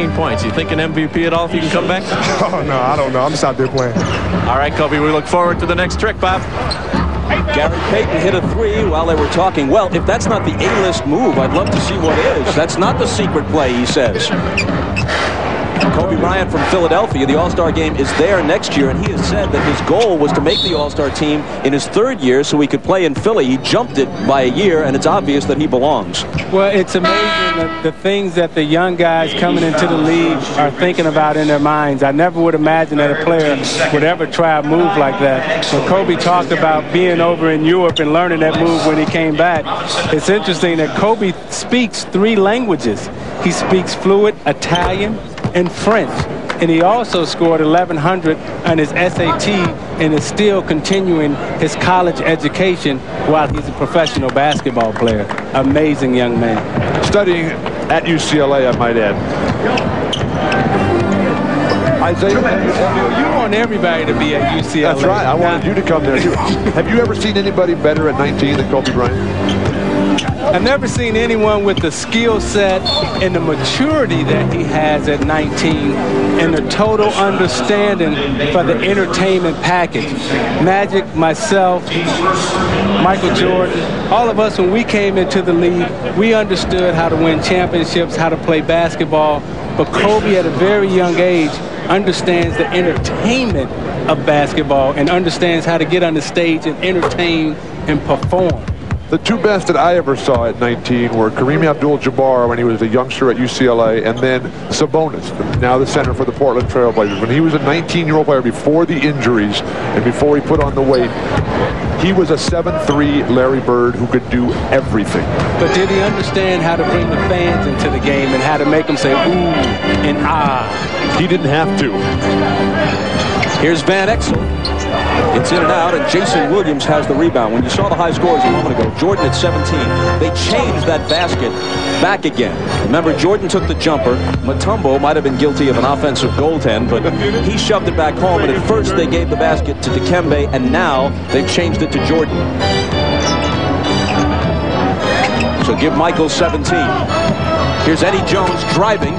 Points. You think an MVP at all if you can come back? Oh, no, I don't know. I'm just out there playing. All right, Kobe, we look forward to the next trick, Bob. Gary Payton hit a three while they were talking. Well, if that's not the A-list move, I'd love to see what is. That's not the secret play, he says. Kobe Bryant from Philadelphia, the All-Star game is there next year, and he has said that his goal was to make the All-Star team in his third year so he could play in Philly. He jumped it by a year, and it's obvious that he belongs. Well, it's amazing the things that the young guys coming into the league are thinking about in their minds. I never would imagine that a player would ever try a move like that. When Kobe talked about being over in Europe and learning that move when he came back, it's interesting that Kobe speaks 3 languages. He speaks fluent Italian and French, and he also scored 1,100 on his SAT and is still continuing his college education while he's a professional basketball player. Amazing young man. Studying at UCLA, I might add. Isaiah, you want everybody to be at UCLA. That's right. I wanted you to come there too. Have you ever seen anybody better at 19 than Kobe Bryant? I've never seen anyone with the skill set and the maturity that he has at 19 and the total understanding for the entertainment package. Magic, myself, Michael Jordan, all of us, when we came into the league, we understood how to win championships, how to play basketball. But Kobe, at a very young age, understands the entertainment of basketball and understands how to get on the stage and entertain and perform. The 2 best that I ever saw at 19 were Kareem Abdul-Jabbar when he was a youngster at UCLA, and then Sabonis, now the center for the Portland Trailblazers. When he was a 19-year-old player before the injuries and before he put on the weight, he was a 7'3" Larry Bird who could do everything. But did he understand how to bring the fans into the game and how to make them say ooh and ah? He didn't have to. Here's Van Exel. It's in and out, and Jason Williams has the rebound. When you saw the high scores a moment ago, Jordan at 17, they changed that basket back again. Remember, Jordan took the jumper. Mutombo might have been guilty of an offensive goaltend, but he shoved it back home, and at first they gave the basket to Dikembe, and now they've changed it to Jordan. So give Michael 17. Here's Eddie Jones driving.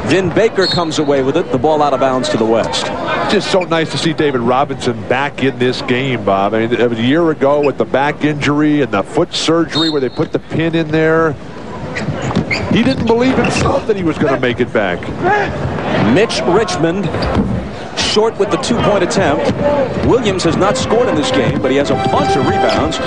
Vin Baker comes away with it. The ball out of bounds to the west. Just so nice to see David Robinson back in this game, Bob. I mean, it was a year ago with the back injury and the foot surgery where they put the pin in there. He didn't believe himself that he was going to make it back. Mitch Richmond short with the 2-point attempt. Williams has not scored in this game, but he has a bunch of rebounds.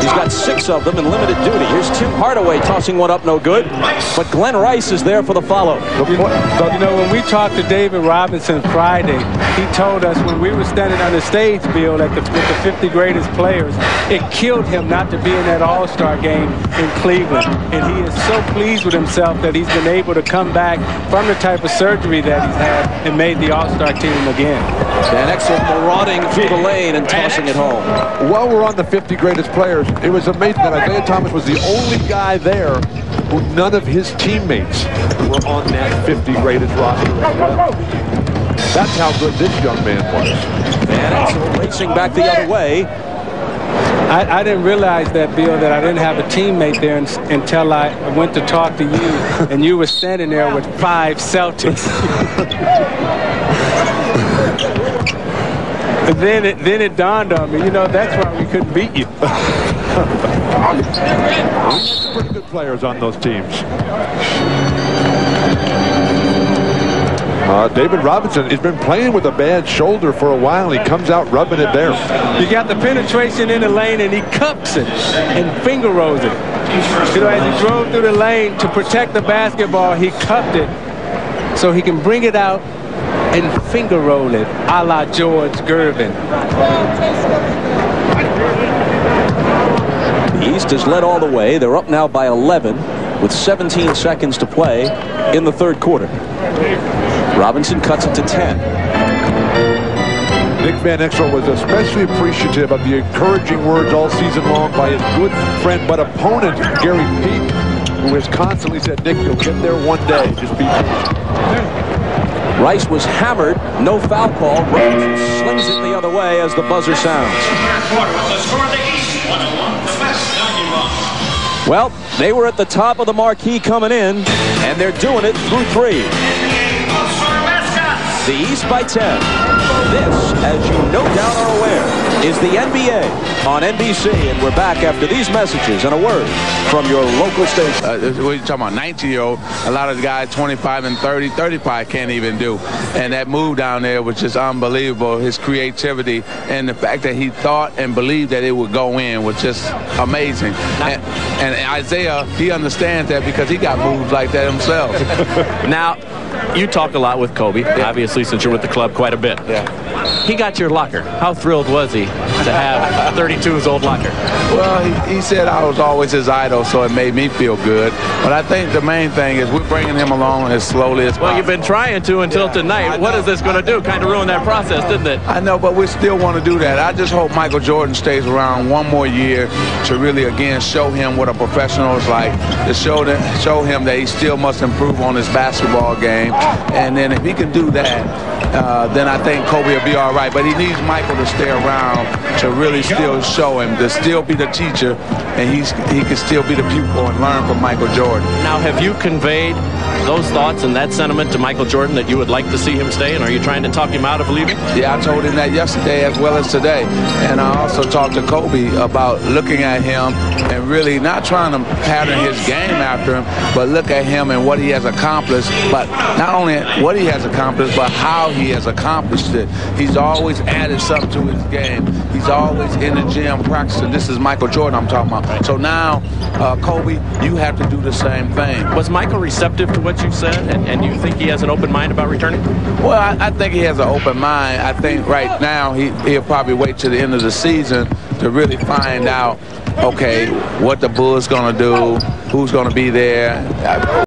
He's got 6 of them in limited duty. Here's Tim Hardaway tossing one up, no good. But Glenn Rice is there for the follow. You know, when we talked to David Robinson Friday, he told us when we were standing on the stage, Bill, with the 50 greatest players, it killed him not to be in that All-Star game in Cleveland. And he is so pleased with himself that he's been able to come back from the type of surgery that he's had and made the All-Star team again. Van Exel marauding through the lane and tossing it home. While we're on the 50 greatest players, it was amazing that Isaiah Thomas was the only guy there who none of his teammates were on that 50 greatest roster. That's how good this young man was. Van Exel racing back the other way. I didn't realize that, Bill, that I didn't have a teammate there until I went to talk to you, and you were standing there with 5 Celtics. And then it dawned on me, you know, that's why we couldn't beat you. Pretty good players on those teams. David Robinson has been playing with a bad shoulder for a while. He comes out rubbing it there. You got the penetration in the lane, and he cups it and finger rolls it. You know, as he drove through the lane to protect the basketball, he cupped it so he can bring it out and finger roll it, a la George Gervin. The East has led all the way. They're up now by 11 with 17 seconds to play in the third quarter. Robinson cuts it to 10. Nick Van Exel was especially appreciative of the encouraging words all season long by his good friend but opponent, Gary Payton, who has constantly said, Nick, you'll get there one day. Just be patient. Rice was hammered. No foul call. Robinson slings it the other way as the buzzer sounds. Well, They were at the top of the marquee coming in, and they're doing it through 3. The East by 10. This, as you no doubt are aware, is the NBA on NBC, and we're back after these messages and a word from your local station. What you talking about, 19-year-old? A lot of the guys 25 and 30, 35 can't even do. And that move down there was just unbelievable. His creativity and the fact that he thought and believed that it would go in was just amazing. And Isaiah, he understands that because he got moves like that himself. Now, you talk a lot with Kobe, obviously, since you're with the club quite a bit. Yeah. He got your locker. How thrilled was he to have 32's old locker? Well, he said I was always his idol, so it made me feel good. But I think the main thing is we're bringing him along as slowly as possible. Well, you've been trying to until tonight. What is this going to do? Kind of ruin that process, didn't it? I know, but we still want to do that. I just hope Michael Jordan stays around one more year to really, again, show him what a professional is like, to show him that he still must improve on his basketball game. And then if he can do that, then I think Kobe will be all right. But he needs Michael to stay around to really still show him, to still be the teacher, and he can still be the pupil and learn from Michael Jordan. Now, have you conveyed those thoughts and that sentiment to Michael Jordan that you would like to see him stay, and are you trying to talk him out of leaving? Yeah, I told him that yesterday as well as today. And I also talked to Kobe about looking at him and really not trying to pattern his game after him, but look at him and what he has accomplished, but not only what he has accomplished, but how he has accomplished it. He's always added something to his game. He's always in the gym practicing. This is Michael Jordan I'm talking about. So now, Kobe, you have to do the same thing. Was Michael receptive to what you said, and you think he has an open mind about returning? Well, I think he has an open mind. I think right now he'll probably wait till the end of the season to really find out, okay, what the Bulls going to do, who's going to be there.